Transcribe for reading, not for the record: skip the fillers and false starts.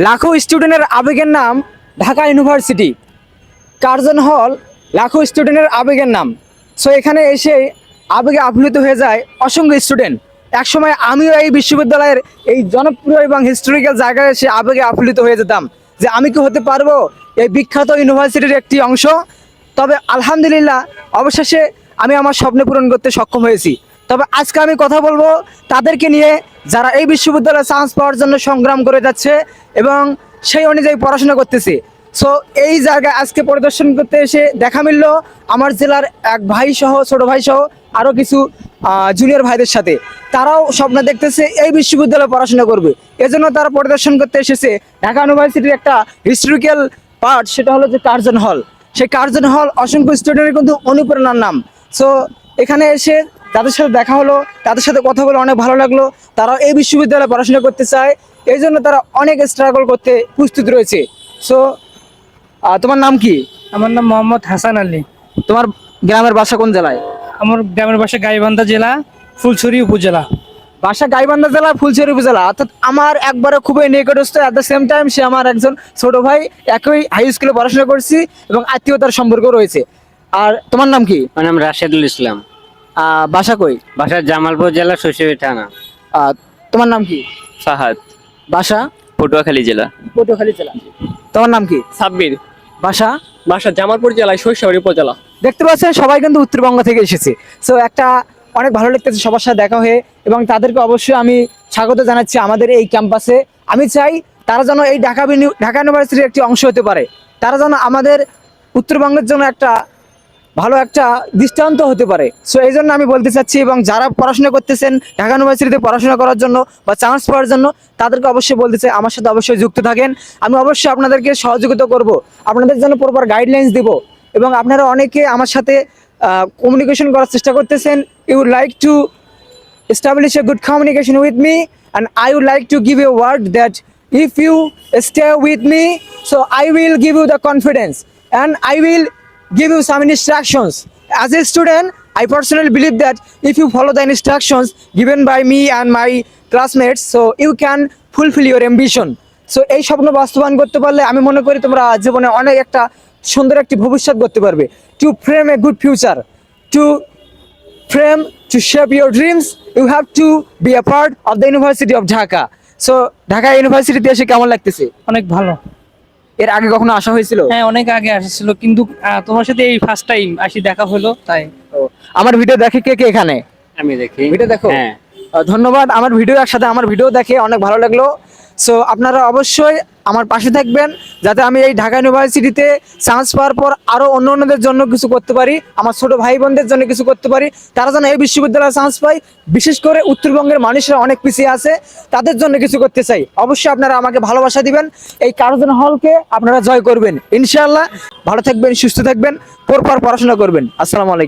লাখো স্টুডেন্টের আবেগের নাম ঢাকা ইউনিভার্সিটি। কার্জন হল লাখো স্টুডেন্টের আবেগের নাম। সো এখানে এসে আবেগে আপ্লুত হয়ে যায় অসংখ্য স্টুডেন্ট। একসময় আমিও এই বিশ্ববিদ্যালয়ের এই জনপ্রিয় এবং হিস্টোরিক্যাল জায়গায় এসে আবেগে আপ্লুত হয়ে যেতাম যে আমি কি হতে পারবো এই বিখ্যাত ইউনিভার্সিটির একটি অংশ। তবে আলহামদুলিল্লাহ অবশেষে আমি আমার স্বপ্ন পূরণ করতে সক্ষম হয়েছি। তবে আজকে আমি কথা বলবো তাদেরকে নিয়ে যারা এই বিশ্ববিদ্যালয়ে চান্স পাওয়ার জন্য সংগ্রাম করে যাচ্ছে এবং সেই অনুযায়ী পড়াশোনা করতেছে। সো এই জায়গায় আজকে পরিদর্শন করতে এসে দেখা মিলল আমার জেলার এক ভাই সহ ছোট ভাই সহ আরও কিছু জুনিয়র ভাইদের সাথে। তারাও স্বপ্ন দেখতেছে এই বিশ্ববিদ্যালয়ে পড়াশোনা করবে, এজন্য তারা পরিদর্শন করতে এসেছে ঢাকা ইউনিভার্সিটির একটা হিস্টোরিক্যাল পার্ট, সেটা হলো যে কার্জন হল। সেই কার্জন হল অসংখ্য স্টুডেন্টের কিন্তু অনুপ্রেরণার নাম। সো এখানে এসে তাদের সাথে দেখা হলো, তাদের সাথে কথা বলে অনেক ভালো লাগলো। তারা এই বিশ্ববিদ্যালয়ে পড়াশোনা করতে চায়, এই জন্য তারা অনেক স্ট্রাগল করতে প্রস্তুত রয়েছে। সো তোমার নাম কি? আমার নাম মোহাম্মদ হাসান আলী। তোমার গ্রামের বাসা কোন জেলায়? আমার গ্রামের বাসা গাইবান্ধা জেলা, ফুলছড়ি উপজেলা। বাসা গাইবান্ধা জেলা, ফুলছড়ি উপজেলা, অর্থাৎ আমার একবারে খুবই নিকটস্থ। অ্যাট দ্য সেম টাইম সে আমার একজন ছোট ভাই, একই হাই স্কুলে পড়াশোনা করছি এবং আত্মীয়তার সম্পর্ক রয়েছে। আর তোমার নাম কি? আমার নাম রাশেদুল ইসলাম। বাসা কই? বাসা জামালপুর জেলা শৈশবী থানা। তোমার নাম কি? ফাহাদ। বাসা পটুয়াখালী জেলা। পটুয়াখালী জেলা। তোমার নাম কি? সাব্বির। বাসা? বাসা জামালপুর জেলায় শৈশবী উপজেলা। দেখতে পাচ্ছেন সবাই কিন্তু উত্তরবঙ্গ থেকে এসেছে। সো একটা অনেক ভালো লাগতেছে সবার সাথে দেখা হয়ে, এবং তাদেরকে অবশ্যই আমি স্বাগত জানাচ্ছি আমাদের এই ক্যাম্পাসে। আমি চাই তারা যেন এই ঢাকা ইউনিভার্সিটির একটি অংশ হতে পারে, তারা যেন আমাদের উত্তরবঙ্গের জন্য একটা ভালো একটা দৃষ্টান্ত হতে পারে। সো এই জন্য আমি বলতে চাচ্ছি, এবং যারা পড়াশোনা করতেছেন ঢাকা ইউনিভার্সিটিতে পড়াশোনা করার জন্য বা চান্স পাওয়ার জন্য, তাদেরকে অবশ্যই বলতে চাই আমার সাথে অবশ্যই যুক্ত থাকেন। আমি অবশ্যই আপনাদেরকে সহযোগিতা করব, আপনাদের জন্য প্রপার গাইডলাইন্স দিব। এবং আপনারা অনেকে আমার সাথে কমিউনিকেশন করার চেষ্টা করতেছেন। You would like to establish a good communication with me, and I would like to give you a word that if you stay with me, so I will give you the confidence and I will give you some instructions. As a student, I personally believe that if you follow the instructions given by me and my classmates, so you can fulfill your ambition. So এই স্বপ্ন বাস্তবায়ন করতে পারলে আমি মনে করি তোমরা জীবনে অনেক একটা সুন্দর একটি ভবিষ্যৎ করতে পারবে। To frame a good future, to shape your dreams, you have to be a part of the University of Dhaka. So Dhaka ইউনিভার্সিটিতে এসে কেমন লাগতেছে? অনেক ভালো। এর আগে কখনো আসা হয়েছিল? হ্যাঁ, অনেক আগে আসছিল, কিন্তু তোমার সাথে এই ফার্স্ট টাইম আসি দেখা হলো তাই। আমার ভিডিও দেখে কে কে এখানে? আমি দেখি। ভিডিও দেখো? হ্যাঁ। ধন্যবাদ। আমার ভিডিও একসাথে আমার ভিডিও দেখে অনেক ভালো লাগলো। সো আপনারা অবশ্যই আমার পাশে থাকবেন যাতে আমি এই ঢাকা ইউনিভার্সিটিতে চান্স পাওয়ার পর আরও অন্যদের জন্য কিছু করতে পারি, আমার ছোট ভাই বোনদের জন্য কিছু করতে পারি, তারা যেন এই বিশ্ববিদ্যালয়ে চান্স পায়। বিশেষ করে উত্তরবঙ্গের মানুষরা অনেক পিছিয়ে আছে, তাদের জন্য কিছু করতে চাই। অবশ্যই আপনারা আমাকে ভালোবাসা দিবেন, এই কার্জন হলকে আপনারা জয় করবেন ইনশাআল্লাহ। ভালো থাকবেন, সুস্থ থাকবেন, পরপর পড়াশোনা করবেন। আসসালামু আলাইকুম।